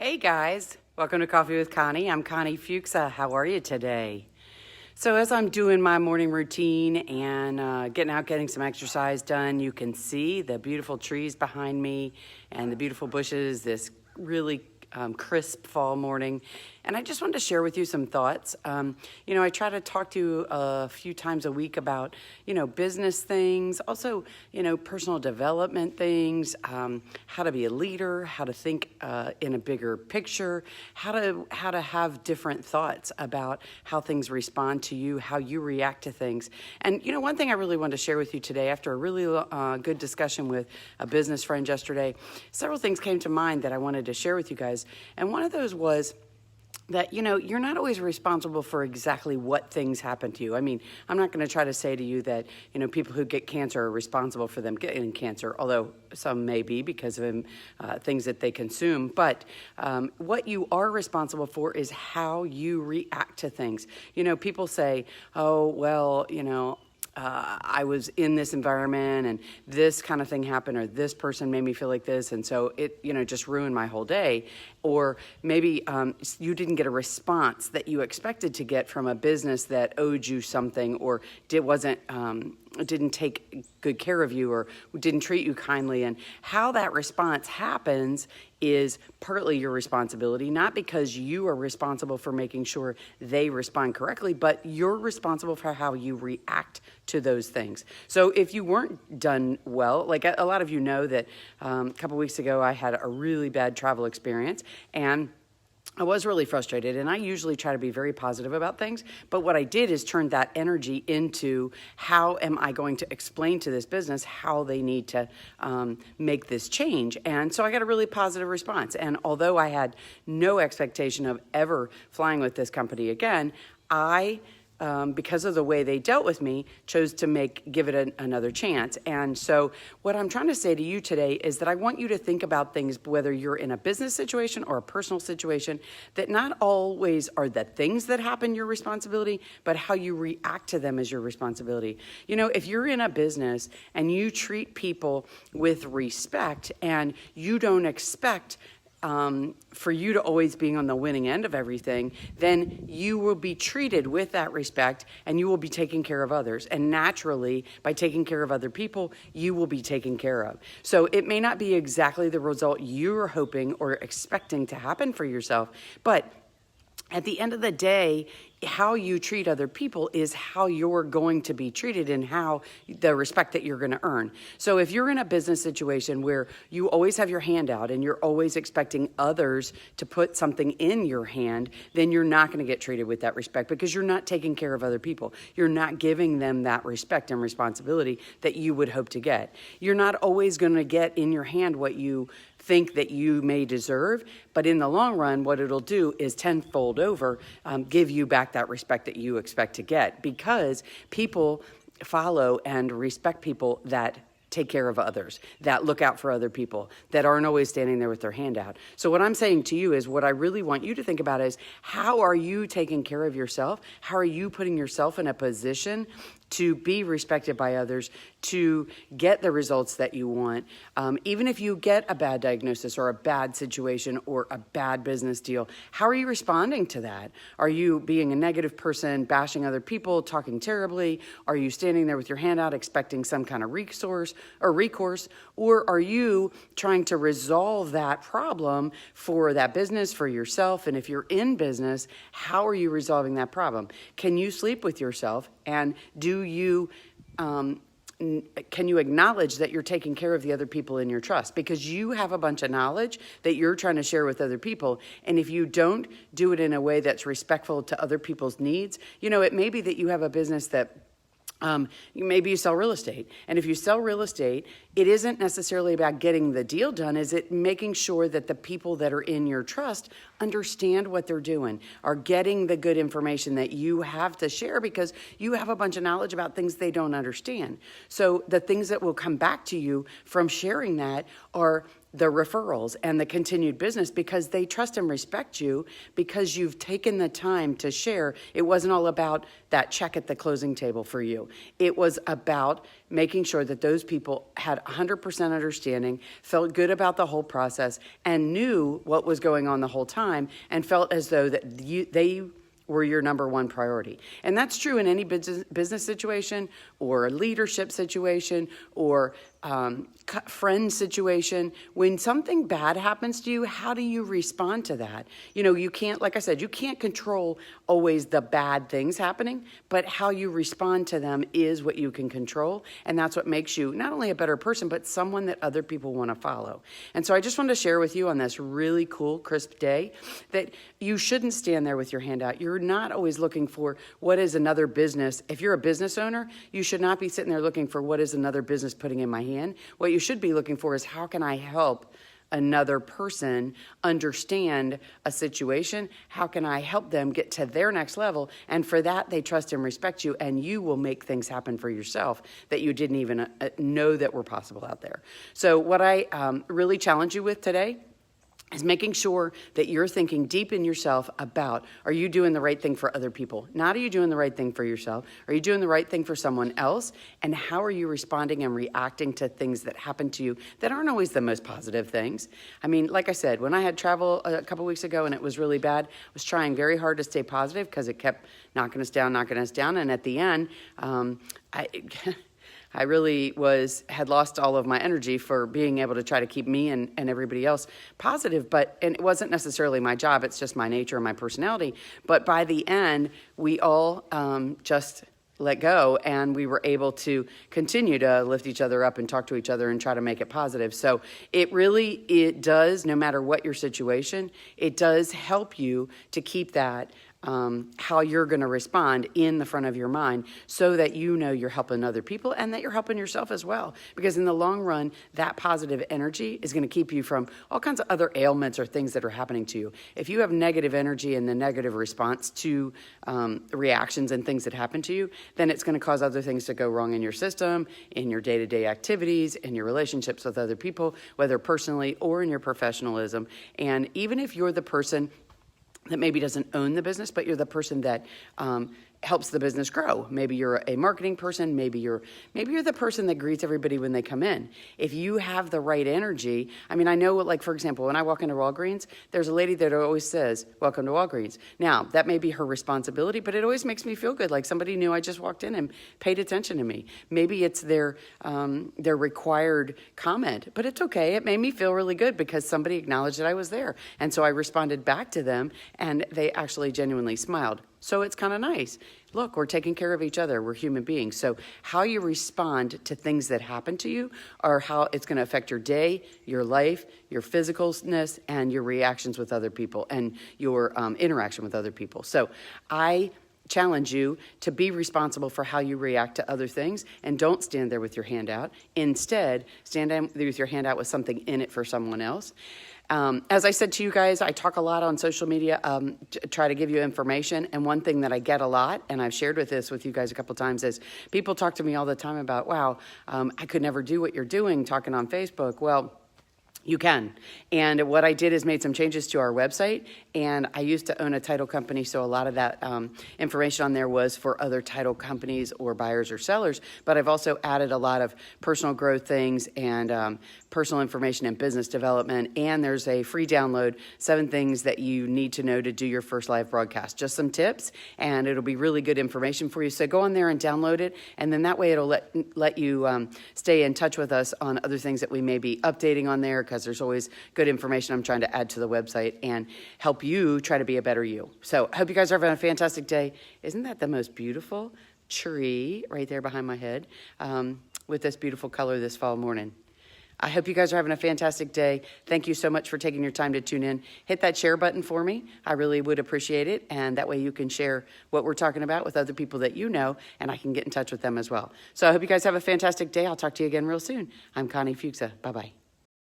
Hey guys, welcome to Coffee with Connie. I'm Connie Fuksa. How are you today? So as I'm doing my morning routine and getting out, getting some exercise done, you can see the beautiful trees behind me and the beautiful bushes, this really crisp fall morning. And I just wanted to share with you some thoughts. I try to talk to you a few times a week about, business things, also, personal development things, how to be a leader, how to think in a bigger picture, how to have different thoughts about how things respond to you, how you react to things. And, one thing I really wanted to share with you today, after a really good discussion with a business friend yesterday, several things came to mind that I wanted to share with you guys. And one of those was that, you're not always responsible for exactly what things happen to you. I mean, I'm not going to try to say to you that, people who get cancer are responsible for them getting cancer, although some may be because of things that they consume. But what you are responsible for is how you react to things. People say, oh, well, I was in this environment and this kind of thing happened, or this person made me feel like this, and so it, just ruined my whole day. Or maybe you didn't get a response that you expected to get from a business that owed you something, or didn't take good care of you, or didn't treat you kindly. And how that response happens is partly your responsibility, not because you are responsible for making sure they respond correctly, but you're responsible for how you react to those things. So if you weren't done well, like a lot of you know that a couple weeks ago I had a really bad travel experience, and I was really frustrated, and I usually try to be very positive about things, but what I did is turn that energy into how am I going to explain to this business how they need to make this change. And so I got a really positive response. And although I had no expectation of ever flying with this company again, because of the way they dealt with me, chose to give it another chance. And so what I'm trying to say to you today is that I want you to think about things, whether you're in a business situation or a personal situation, that not always are the things that happen your responsibility, but how you react to them is your responsibility. If you're in a business and you treat people with respect and you don't expect for you to always being on the winning end of everything, then you will be treated with that respect and you will be taking care of others. And naturally, by taking care of other people, you will be taken care of. So it may not be exactly the result you're hoping or expecting to happen for yourself, but at the end of the day, how you treat other people is how you're going to be treated and how the respect that you're going to earn. So if you're in a business situation where you always have your hand out and you're always expecting others to put something in your hand, then you're not going to get treated with that respect because you're not taking care of other people. You're not giving them that respect and responsibility that you would hope to get. You're not always going to get in your hand what you think that you may deserve, but in the long run, what it'll do is tenfold over, give you back that respect that you expect to get, because people follow and respect people that take care of others, that look out for other people, that aren't always standing there with their hand out. So what I'm saying to you is what I really want you to think about is how are you taking care of yourself? How are you putting yourself in a position to be respected by others, to get the results that you want? Even if you get a bad diagnosis or a bad situation or a bad business deal, how are you responding to that? Are you being a negative person, bashing other people, talking terribly? Are you standing there with your hand out expecting some kind of recourse? Or are you trying to resolve that problem for that business, for yourself? And if you're in business, how are you resolving that problem? Can you sleep with yourself? And can you acknowledge that you're taking care of the other people in your trust? Because you have a bunch of knowledge that you're trying to share with other people. And if you don't do it in a way that's respectful to other people's needs, it may be that you have a business that maybe you sell real estate. And if you sell real estate, it isn't necessarily about getting the deal done. Is it making sure that the people that are in your trust understand what they're doing, are getting the good information that you have to share, because you have a bunch of knowledge about things they don't understand. So the things that will come back to you from sharing that are the referrals and the continued business because they trust and respect you because you've taken the time to share. It wasn't all about that check at the closing table for you. It was about making sure that those people had 100% understanding, felt good about the whole process, and knew what was going on the whole time, and felt as though that they were your number one priority. And that's true in any business situation or a leadership situation or friend situation. When something bad happens to you, how do you respond to that? You know, you can't, like I said, you can't control always the bad things happening, but how you respond to them is what you can control. And that's what makes you not only a better person, but someone that other people want to follow. And so I just wanted to share with you on this really cool, crisp day that you shouldn't stand there with your hand out. You're not always looking for what is another business. If you're a business owner, you should not be sitting there looking for what is another business putting in my hand. What you should be looking for is how can I help another person understand a situation? How can I help them get to their next level? And for that, they trust and respect you, and you will make things happen for yourself that you didn't even know that were possible out there. So what I really challenge you with today is making sure that you're thinking deep in yourself about, are you doing the right thing for other people? Not are you doing the right thing for yourself? Are you doing the right thing for someone else? And how are you responding and reacting to things that happen to you that aren't always the most positive things? I mean, like I said, when I had travel a couple weeks ago and it was really bad, I was trying very hard to stay positive because it kept knocking us down. And at the end, I really had lost all of my energy for being able to try to keep me and everybody else positive, and it wasn't necessarily my job, it's just my nature and my personality. But by the end, we all just let go, and we were able to continue to lift each other up and talk to each other and try to make it positive. So it does, no matter what your situation, it does help you to keep that how you're going to respond in the front of your mind so that you know you're helping other people and that you're helping yourself as well. Because in the long run, that positive energy is going to keep you from all kinds of other ailments or things that are happening to you. If you have negative energy and the negative response to reactions and things that happen to you, then it's going to cause other things to go wrong in your system, in your day-to-day activities, in your relationships with other people, whether personally or in your professionalism. And even if you're the person that maybe doesn't own the business, but you're the person that helps the business grow. Maybe you're a marketing person. Maybe you're the person that greets everybody when they come in. If you have the right energy, I mean, I know, like, for example, when I walk into Walgreens, there's a lady that always says, "Welcome to Walgreens." Now, that may be her responsibility, but it always makes me feel good, like somebody knew I just walked in and paid attention to me. Maybe it's their required comment, but it's okay. It made me feel really good because somebody acknowledged that I was there. And so I responded back to them, and they actually genuinely smiled. So it's kind of nice. Look, we're taking care of each other. We're human beings. So how you respond to things that happen to you are how it's going to affect your day, your life, your physicalness, and your reactions with other people and your interaction with other people. So I challenge you to be responsible for how you react to other things, and don't stand there with your hand out. Instead, stand there with your hand out with something in it for someone else. As I said to you guys, I talk a lot on social media, try to give you information. And one thing that I get a lot, and I've shared with you guys a couple times, is people talk to me all the time about, wow, I could never do what you're doing talking on Facebook. Well, you can. And what I did is made some changes to our website, and I used to own a title company, so a lot of that information on there was for other title companies or buyers or sellers, but I've also added a lot of personal growth things and personal information and business development, and there's a free download, 7 things that you need to know to do your first live broadcast. Just some tips, and it'll be really good information for you. So go on there and download it, and then that way it'll let you stay in touch with us on other things that we may be updating on there, because there's always good information I'm trying to add to the website and help you try to be a better you. So I hope you guys are having a fantastic day. Isn't that the most beautiful tree right there behind my head with this beautiful color this fall morning? I hope you guys are having a fantastic day. Thank you so much for taking your time to tune in. Hit that share button for me. I really would appreciate it. And that way you can share what we're talking about with other people that you know, and I can get in touch with them as well. So I hope you guys have a fantastic day. I'll talk to you again real soon. I'm Connie Fuksa. Bye-bye.